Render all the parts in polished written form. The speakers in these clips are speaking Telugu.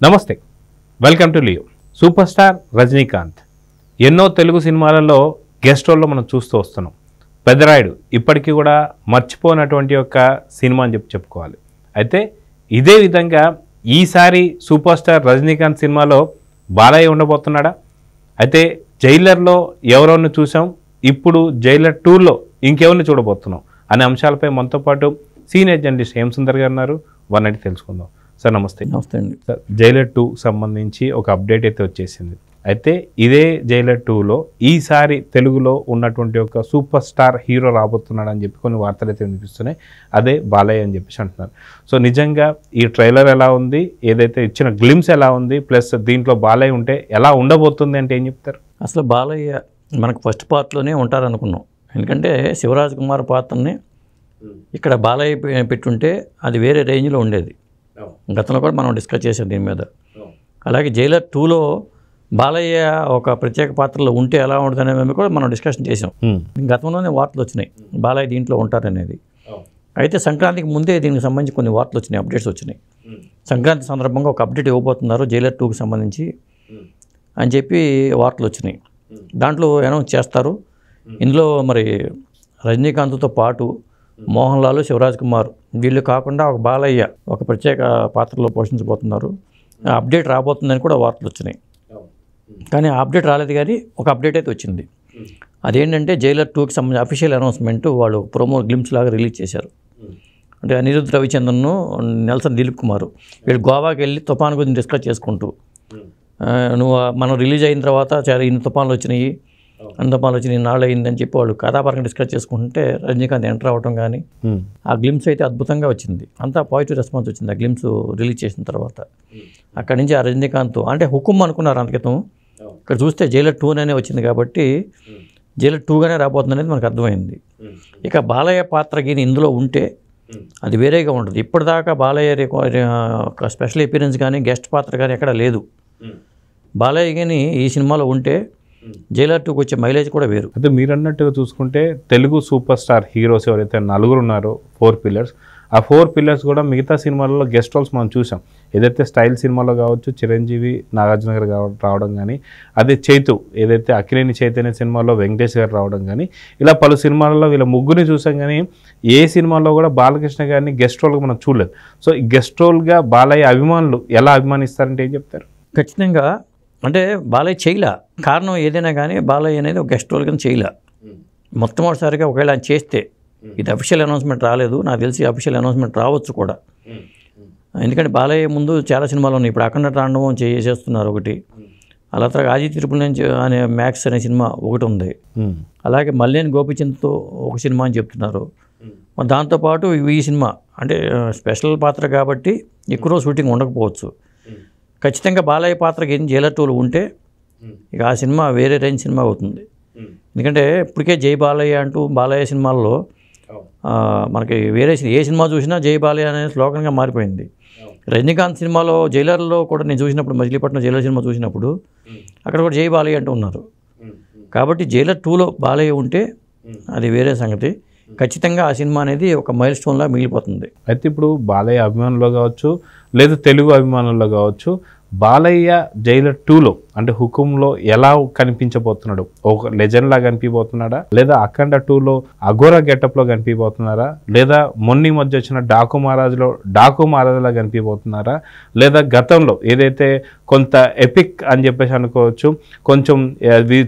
నమస్తే welcome to Leo super star Rajinikanth ఎన్నో తెలుగు సినిమాలలో గెస్ట్ రోల్లో మనం చూస్తూ వస్తున్నాం. పెద్దరాయుడు ఇప్పటికీ కూడా మర్చిపోనటువంటి ఒక సినిమా అని చెప్పుకోవాలి. అయితే ఇదే విధంగా ఈసారి సూపర్ స్టార్ రజనీకాంత్ సినిమాలో బాలయ్య ఉండబోతున్నాడా? అయితే జైలర్లో ఎవరెవరిని చూసాం, ఇప్పుడు జైలర్ 2లో ఇంకెవరిని చూడబోతున్నాం అనే అంశాలపై మనతో పాటు సీనియర్ జర్నలిస్ట్ హేమ్ సుందర్ గారు ఉన్నారు. వారిని తెలుసుకుందాం. సార్ నమస్తే. నమస్తే అండి. సార్, జైలర్ 2 సంబంధించి ఒక అప్డేట్ అయితే వచ్చేసింది. అయితే ఇదే జైలర్ 2లో ఈసారి తెలుగులో ఉన్నటువంటి ఒక సూపర్ స్టార్ హీరో రాబోతున్నాడు అని చెప్పి కొన్ని వార్తలు అయితే వినిపిస్తున్నాయి. అదే బాలయ్య అని చెప్పేసి అంటున్నారు. సో నిజంగా ఈ ట్రైలర్ ఎలా ఉంది, ఏదైతే ఇచ్చిన గ్లిమ్స్ ఎలా ఉంది, ప్లస్ దీంట్లో బాలయ్య ఉంటే ఎలా ఉండబోతుంది అంటే ఏం చెప్తారు? అసలు బాలయ్య మనకు ఫస్ట్ పార్ట్లోనే ఉంటారనుకున్నాం. ఎందుకంటే శివరాజ్ కుమార్ పాత్రని ఇక్కడ బాలయ్య పెట్టుంటే అది వేరే రేంజ్లో ఉండేది. గతంలో కూడా మనం డిస్కస్ చేసాం దీని మీద. అలాగే జైలర్ 2లో బాలయ్య ఒక ప్రత్యేక పాత్రలో ఉంటే ఎలా ఉంటుంది అనేది కూడా మనం డిస్కషన్ చేసాం. గతంలోనే వార్తలు వచ్చినాయి బాలయ్య దీంట్లో ఉంటారనేది. అయితే సంక్రాంతికి ముందే దీనికి సంబంధించి కొన్ని వార్తలు వచ్చినాయి, అప్డేట్స్ వచ్చినాయి. సంక్రాంతి సందర్భంగా ఒక అప్డేట్ ఇవ్వబోతున్నారు జైలర్ 2కి సంబంధించి అని చెప్పి వార్తలు వచ్చినాయి. దాంట్లో అనౌన్స్ చేస్తారు. ఇందులో మరి రజనీకాంత్తో పాటు మోహన్ లాల్, శివరాజ్ కుమార్ వీళ్ళు కాకుండా ఒక బాలయ్య ఒక ప్రత్యేక పాత్రలో పోషించబోతున్నారు. అప్డేట్ రాబోతుందని కూడా వార్తలు వచ్చినాయి. కానీ ఆ అప్డేట్ రాలేదు, కానీ ఒక అప్డేట్ అయితే వచ్చింది. అదేంటంటే జైలర్ 2కి సంబంధించి అఫీషియల్ అనౌన్స్మెంట్ వాళ్ళు ప్రోమో గ్లిమ్స్ లాగా రిలీజ్ చేశారు. అంటే అనిరుద్ధ్ రవిచంద్రన్, నెల్సన్ దిలీప్ కుమార్ వీళ్ళు గోవాకి వెళ్ళి తుఫాను గురించి డిస్కస్ చేసుకుంటూ మనం రిలీజ్ అయిన తర్వాత చాలా ఇన్ని తుఫాన్లు వచ్చినాయి, అందపాలు వచ్చి నేను నాళ్ళు అయిందని చెప్పి వాళ్ళు కథాపరంగా డిస్కస్ చేసుకుంటే రజనీకాంత్ ఎంటర్ అవ్వటం కానీ ఆ గ్లిమ్స్ అయితే అద్భుతంగా వచ్చింది. అంతా పాజిటివ్ రెస్పాన్స్ వచ్చింది ఆ గ్లిమ్స్ రిలీజ్ చేసిన తర్వాత. అక్కడి నుంచి ఆ రజనీకాంత్ అంటే హుకుమ్ అనుకున్నారు అంతకితం, ఇక్కడ చూస్తే జైలర్ 2 అనే వచ్చింది కాబట్టి జైలర్ 2గానే రాబోతుంది అనేది మనకు అర్థమైంది. ఇక బాలయ్య పాత్రకి ఇందులో ఉంటే అది వేరేగా ఉంటుంది. ఇప్పటిదాకా బాలయ్య ఒక స్పెషల్ అపీరెన్స్ కానీ గెస్ట్ పాత్ర కానీ ఎక్కడ లేదు. బాలయ్య కానీ ఈ సినిమాలో ఉంటే జైలర్ 2కి వచ్చే మైలేజ్ కూడా వేరు. అయితే మీరు అన్నట్టుగా చూసుకుంటే తెలుగు సూపర్ స్టార్ హీరోస్ ఎవరైతే 4 ఉన్నారో 4 పిల్లర్స్, ఆ 4 పిల్లర్స్ కూడా మిగతా సినిమాలలో గెస్ట్ రోల్స్ మనం చూసాం. ఏదైతే స్టైల్ సినిమాలో కావచ్చు చిరంజీవి, నాగార్జున గారు రావడం కానీ, అదే చైతు ఏదైతే అక్కినేని చైతన్య సినిమాలో వెంకటేష్ గారు రావడం కానీ, ఇలా పలు సినిమాలలో వీళ్ళ ముగ్గురిని చూసాం. కానీ ఏ సినిమాలో కూడా బాలకృష్ణ గారిని గెస్ట్ రోల్గా మనం చూడలేదు. సో ఈ గెస్ట్ రోల్గా బాలయ్య అభిమానులు ఎలా అభిమానిస్తారంటే ఏం చెప్తారు? ఖచ్చితంగా అంటే బాలయ్య చేయలే, కారణం ఏదైనా కానీ బాలయ్య అనేది ఒక గెస్ట్ రోల్ కింద చేయలే. మొట్టమొదటిసారిగా ఒకవేళ ఆయన చేస్తే, ఇది అఫీషియల్ అనౌన్స్మెంట్ రాలేదు, నాకు తెలిసి అఫీషియల్ అనౌన్స్మెంట్ రావచ్చు కూడా. ఎందుకంటే బాలయ్య ముందు చాలా సినిమాలు ఉన్నాయి. ఇప్పుడు అఖండ తాండవం చేస్తున్నారు ఒకటి, అలా తర్వాత ఆది తిరుపతి నుంచి అనే మ్యాక్స్ అనే సినిమా ఒకటి ఉంది. అలాగే మల్లేని గోపిచంద్తో ఒక సినిమా అని చెప్తున్నారు. దాంతోపాటు ఈ సినిమా అంటే స్పెషల్ పాత్ర కాబట్టి ఎక్కువ రోజు షూటింగ్ ఉండకపోవచ్చు. ఖచ్చితంగా బాలయ్య పాత్రకి జైలర్ 2లో ఉంటే ఇక ఆ సినిమా వేరే రేంజ్ సినిమా అవుతుంది. ఎందుకంటే ఇప్పటికే జై బాలయ్య అంటూ బాలయ్య సినిమాల్లో మనకి వేరే ఏ సినిమా చూసినా జై బాలయ్య అనే స్లోగన్గా మారిపోయింది. రజనీకాంత్ సినిమాలో జైలర్లో కూడా నేను చూసినప్పుడు, మచిలీపట్నం జైలర్ సినిమా చూసినప్పుడు అక్కడ కూడా జై బాలయ్య అంటూ ఉన్నారు. కాబట్టి జైలర్ 2లో బాలయ్య ఉంటే అది వేరే సంగతి. ఖచ్చితంగా ఆ సినిమా అనేది ఒక మైల్ స్టోన్లా మిగిలిపోతుంది. అయితే ఇప్పుడు బాలయ్య అభిమానుల్లో కావచ్చు, లేదా తెలుగు అభిమానుల్లో కావచ్చు, బాలయ్య జైలర్ 2లో అంటే హుకుంలో ఎలా కనిపించబోతున్నాడు? ఒక లెజెండ్లా కనిపించబోతున్నాడా, లేదా అఖండ 2లో అఘోరా గెటప్లో కనిపించబోతున్నారా, లేదా మొన్న మధ్య వచ్చిన డాకు మహారాజులా కనిపించబోతున్నారా, లేదా గతంలో ఏదైతే కొంత ఎపిక్ అని చెప్పేసి అనుకోవచ్చు, కొంచెం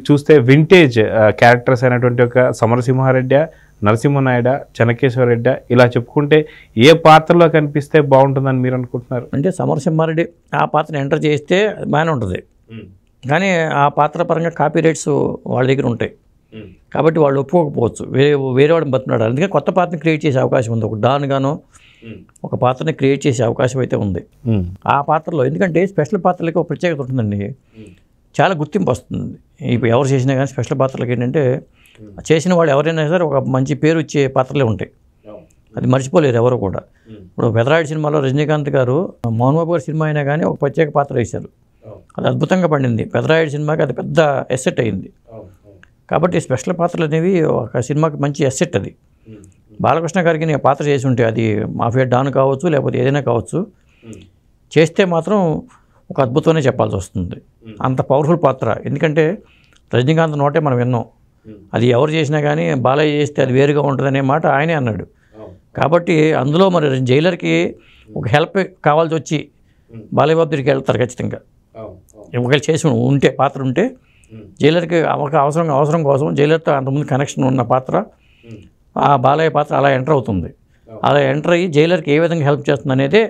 చూస్తే వింటేజ్ క్యారెక్టర్స్ అయినటువంటి ఒక సమరసింహారెడ్డి, నరసింహనాయుడు, చెన్నకేశ్వరరెడ్డి ఇలా చెప్పుకుంటే ఏ పాత్రలో కనిపిస్తే బాగుంటుందని మీరు అనుకుంటున్నారు? అంటే సమరసింహారెడ్డి ఆ పాత్రను ఎంటర్ చేస్తే బాగానే ఉంటుంది, కానీ ఆ పాత్ర పరంగా కాపీ రైట్స్ వాళ్ళ దగ్గర ఉంటాయి కాబట్టి వాళ్ళు ఒప్పుకోకపోవచ్చు, వేరే వాడిని బతున్నాడు. అందుకే కొత్త పాత్రని క్రియేట్ చేసే అవకాశం ఉంది. ఒక డాన్ గానో ఒక పాత్రని క్రియేట్ చేసే అవకాశం అయితే ఉంది ఆ పాత్రలో. ఎందుకంటే స్పెషల్ పాత్రలకి ఒక ప్రత్యేకత ఉంటుందండి, చాలా గుర్తింపు వస్తుంది. ఇప్పుడు ఎవరు చేసినా కానీ స్పెషల్ పాత్రలకి ఏంటంటే చేసిన వాళ్ళు ఎవరైనా సరే ఒక మంచి పేరు ఇచ్చే పాత్రలే ఉంటాయి, అది మర్చిపోలేరు ఎవరు కూడా. ఇప్పుడు పెదరాయుడు సినిమాలో రజనీకాంత్ గారు మోహన్ బాబు గారి సినిమా అయినా కానీ ఒక ప్రత్యేక పాత్ర వేశారు, అది అద్భుతంగా పండింది. పెదరాయుడు సినిమాకి అది పెద్ద ఎసెట్ అయింది. కాబట్టి స్పెషల్ పాత్రలు అనేవి ఒక సినిమాకి మంచి ఎసెట్. అది బాలకృష్ణ గారికి నేను పాత్ర చేసి ఉంటే అది మాఫియా డాన్ కావచ్చు లేకపోతే ఏదైనా కావచ్చు, చేస్తే మాత్రం ఒక అద్భుతమనే చెప్పాల్సి వస్తుంది. అంత పవర్ఫుల్ పాత్ర. ఎందుకంటే రజనీకాంత్ నోటే మనం విన్నాం, అది ఎవరు చేసినా కానీ బాలయ్య చేస్తే అది వేరుగా ఉంటుందనే మాట ఆయనే అన్నాడు. కాబట్టి అందులో మరి జైలర్కి ఒక హెల్ప్ కావాల్సి వచ్చి బాలయ్య బాబు దగ్గరికి వెళ్తారు ఖచ్చితంగా. ఒకవేళ చేసి ఉంటే పాత్ర ఉంటే జైలర్కి ఒక అవసరం కోసం జైలర్తో అంతకుముందు కనెక్షన్ ఉన్న పాత్ర ఆ బాలయ్య పాత్ర అలా ఎంటర్ అవుతుంది. అలా ఎంటర్ అయ్యి జైలర్కి ఏ విధంగా హెల్ప్ చేస్తుంది అనేదే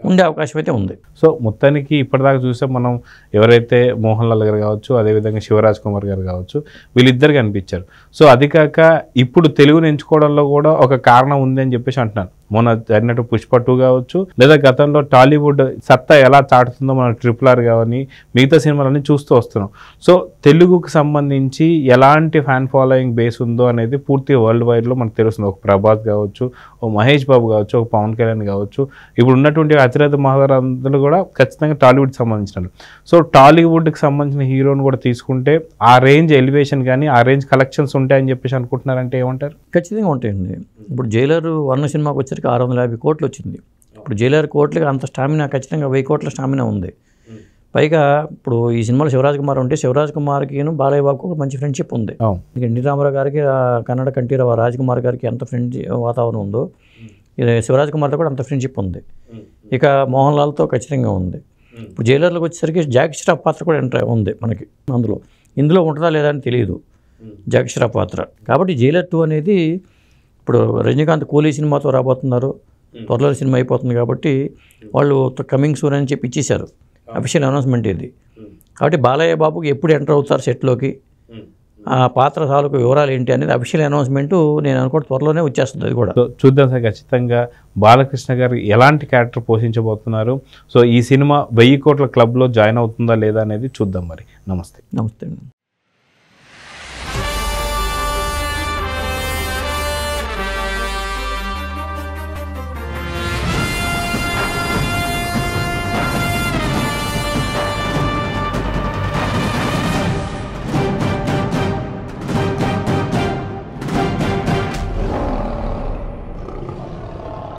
ఉండే అవకాశం అయితే ఉంది. సో మొత్తానికి ఇప్పటిదాకా చూసే మనం ఎవరైతే మోహన్ లాల్ గారు కావచ్చు, అదేవిధంగా శివరాజ్ కుమార్ గారు కావచ్చు, వీళ్ళిద్దరు కనిపించారు. సో అది కాక ఇప్పుడు తెలుగుని ఎంచుకోవడంలో కూడా ఒక కారణం ఉంది అని చెప్పేసి అంటున్నాను. మొన్న జరిగినట్టు పుష్ప 2 కావచ్చు, లేదా గతంలో టాలీవుడ్ సత్తా ఎలా చాటుతుందో మనం RRR కానీ మిగతా సినిమాలన్నీ చూస్తూ వస్తున్నాం. సో తెలుగుకు సంబంధించి ఎలాంటి ఫ్యాన్ ఫాలోయింగ్ బేస్ ఉందో అనేది పూర్తి వరల్డ్ వైడ్లో మనకు తెలుస్తుంది. ఒక ప్రభాస్ కావచ్చు, ఒక మహేష్ బాబు కావచ్చు, ఒక పవన్ కళ్యాణ్ కావచ్చు, ఇప్పుడు ఉన్నటువంటి అతిరథ మహారాజులు కూడా ఖచ్చితంగా టాలీవుడ్కి సంబంధించినారు. సో టాలీవుడ్కి సంబంధించిన హీరోని కూడా తీసుకుంటే ఆ రేంజ్ ఎలివేషన్ కానీ ఆ రేంజ్ కలెక్షన్స్ ఉంటాయని చెప్పేసి అనుకుంటున్నారంటే ఏమంటారు? ఖచ్చితంగా ఉంటాయండి. ఇప్పుడు జైలర్ 1 సినిమాకి వచ్చరికి 650 కోట్లు వచ్చింది. ఇప్పుడు జైలర్ కోట్లకి అంత స్టామినా, ఖచ్చితంగా 1000 కోట్ల స్టామినా ఉంది. పైగా ఇప్పుడు ఈ సినిమాలో శివరాజ్ కుమార్ ఉంటే శివరాజ్ కుమార్కి బాలయ్య బాబుకు ఒక మంచి ఫ్రెండ్షిప్ ఉంది. ఎన్టీ రామారావు గారికి కన్నడ కంఠీరవ రాజ్ కుమార్ గారికి ఎంత ఫ్రెండ్ వాతావరణం ఉందో శివరాజ్ కుమార్తో కూడా అంత ఫ్రెండ్షిప్ ఉంది. ఇక మోహన్ లాల్తో ఖచ్చితంగా ఉంది. ఇప్పుడు జైలర్లకు వచ్చేసరికి జాకీ ష్రాఫ్ పాత్ర కూడా ఎంటర్ ఉంది మనకి. ఇందులో ఉంటుందా లేదా అని తెలియదు జాకీ ష్రాఫ్ పాత్ర. కాబట్టి జైలర్ 2 అనేది ఇప్పుడు రజనీకాంత్ కూలీ సినిమాతో రాబోతున్నారు, త్వరలో సినిమా అయిపోతుంది. కాబట్టి వాళ్ళు కమింగ్ సూన్ అని చెప్పి ఇచ్చేశారు, అఫీషియల్ అనౌన్స్మెంట్ ఇది. కాబట్టి బాలయ్య బాబుకి ఎప్పుడు ఎంటర్ అవుతారు సెట్లోకి, ఆ పాత్ర తాలూకు వివరాలు ఏంటి అనేది అఫీషియల్ అనౌన్స్మెంట్ నేను అనుకోవడం త్వరలోనే వచ్చేస్తుంది. అది కూడా చూద్దాం సార్. ఖచ్చితంగా బాలకృష్ణ గారు ఎలాంటి క్యారెక్టర్ పోషించబోతున్నారు, సో ఈ సినిమా 1000 కోట్ల క్లబ్లో జాయిన్ అవుతుందా లేదా అనేది చూద్దాం. మరి నమస్తే. నమస్తే.